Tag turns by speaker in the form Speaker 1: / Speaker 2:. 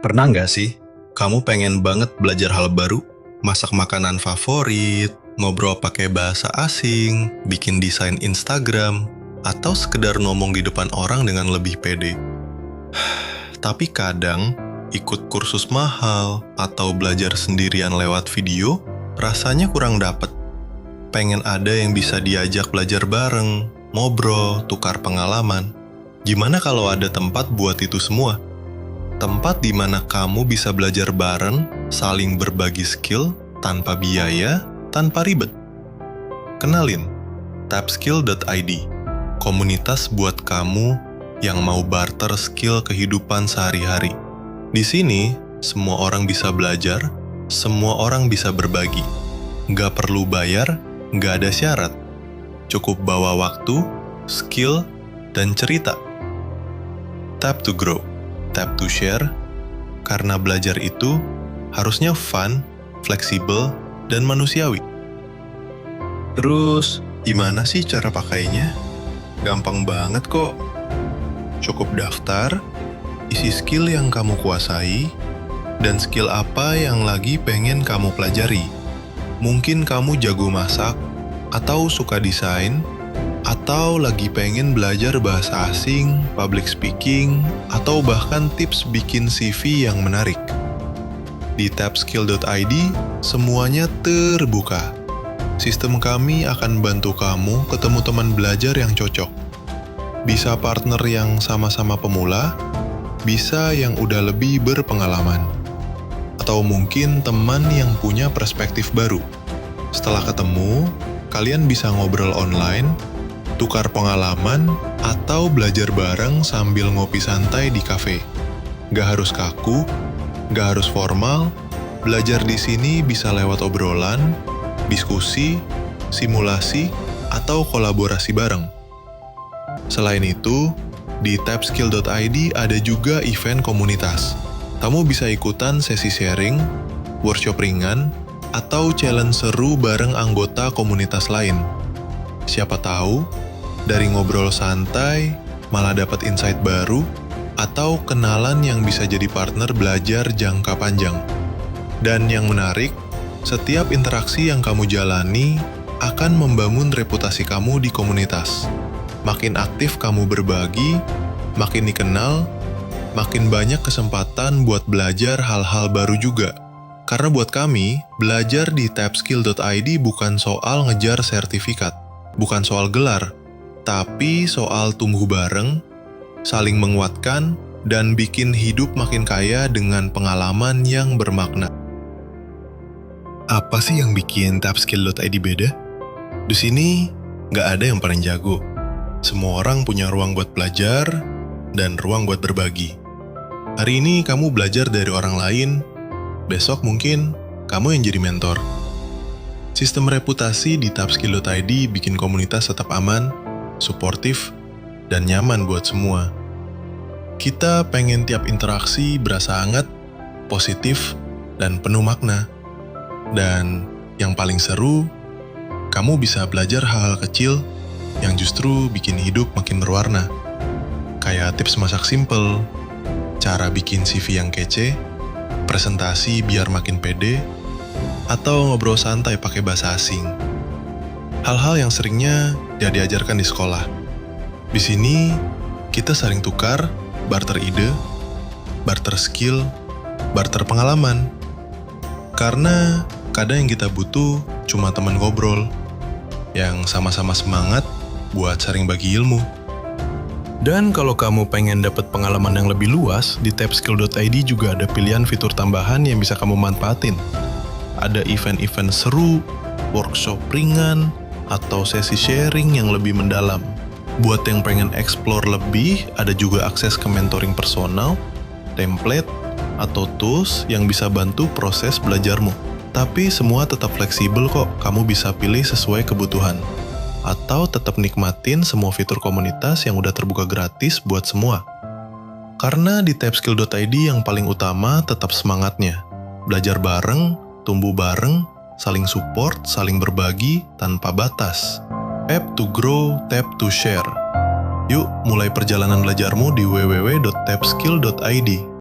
Speaker 1: Pernah nggak sih, kamu pengen banget belajar hal baru? Masak makanan favorit, ngobrol pakai bahasa asing, bikin desain Instagram, atau sekedar ngomong di depan orang dengan lebih pede. Tapi kadang, ikut kursus mahal atau belajar sendirian lewat video, rasanya kurang dapet. Pengen ada yang bisa diajak belajar bareng, ngobrol, tukar pengalaman. Gimana kalau ada tempat buat itu semua? Tempat di mana kamu bisa belajar bareng, saling berbagi skill, tanpa biaya, tanpa ribet. Kenalin, tapskill.id, komunitas buat kamu yang mau barter skill kehidupan sehari-hari. Di sini, semua orang bisa belajar, semua orang bisa berbagi. Nggak perlu bayar, nggak ada syarat. Cukup bawa waktu, skill, dan cerita. Tap to grow. Tap to share, karena belajar itu harusnya fun, fleksibel, dan manusiawi. Terus, gimana sih cara pakainya? Gampang banget kok. Cukup daftar, isi skill yang kamu kuasai, dan skill apa yang lagi pengen kamu pelajari. Mungkin kamu jago masak, atau suka desain, atau lagi pengen belajar bahasa asing, public speaking, atau bahkan tips bikin CV yang menarik. Di tapskill.id, semuanya terbuka. Sistem kami akan bantu kamu ketemu teman belajar yang cocok. Bisa partner yang sama-sama pemula, bisa yang udah lebih berpengalaman. Atau mungkin teman yang punya perspektif baru. Setelah ketemu, kalian bisa ngobrol online, tukar pengalaman, atau belajar bareng sambil ngopi santai di kafe. Gak harus kaku, gak harus formal, belajar di sini bisa lewat obrolan, diskusi, simulasi, atau kolaborasi bareng. Selain itu, di tapskill.id ada juga event komunitas. Kamu bisa ikutan sesi sharing, workshop ringan, atau challenge seru bareng anggota komunitas lain. Siapa tahu, dari ngobrol santai, malah dapat insight baru, atau kenalan yang bisa jadi partner belajar jangka panjang. Dan yang menarik, setiap interaksi yang kamu jalani akan membangun reputasi kamu di komunitas. Makin aktif kamu berbagi, makin dikenal, makin banyak kesempatan buat belajar hal-hal baru juga. Karena buat kami, belajar di tapskill.id bukan soal ngejar sertifikat, bukan soal gelar, tapi soal tumbuh bareng, saling menguatkan, dan bikin hidup makin kaya dengan pengalaman yang bermakna. Apa sih yang bikin tapskill.id beda? Di sini, nggak ada yang paling jago. Semua orang punya ruang buat belajar, dan ruang buat berbagi. Hari ini kamu belajar dari orang lain, besok mungkin kamu yang jadi mentor. Sistem reputasi di tapskill.id bikin komunitas tetap aman, suportif, dan nyaman buat semua. Kita pengen tiap interaksi berasa hangat, positif, dan penuh makna. Dan yang paling seru, kamu bisa belajar hal-hal kecil yang justru bikin hidup makin berwarna. Kayak tips masak simple, cara bikin CV yang kece, presentasi biar makin pede, atau ngobrol santai pakai bahasa asing. Hal-hal yang seringnya gak diajarkan di sekolah. Di sini, kita saling tukar, barter ide, barter skill, barter pengalaman. Karena kadang yang kita butuh cuma teman ngobrol, yang sama-sama semangat buat saling bagi ilmu. Dan kalau kamu pengen dapat pengalaman yang lebih luas, di tapskill.id juga ada pilihan fitur tambahan yang bisa kamu manfaatin. Ada event-event seru, workshop ringan, atau sesi sharing yang lebih mendalam. Buat yang pengen explore lebih, ada juga akses ke mentoring personal, template, atau tools yang bisa bantu proses belajarmu. Tapi semua tetap fleksibel kok, kamu bisa pilih sesuai kebutuhan. Atau tetap nikmatin semua fitur komunitas yang udah terbuka gratis buat semua. Karena di tapskill.id yang paling utama tetap semangatnya. Belajar bareng, tumbuh bareng, saling support, saling berbagi, tanpa batas. Tap to grow, tap to share. Yuk, mulai perjalanan belajarmu di www.tapskill.id.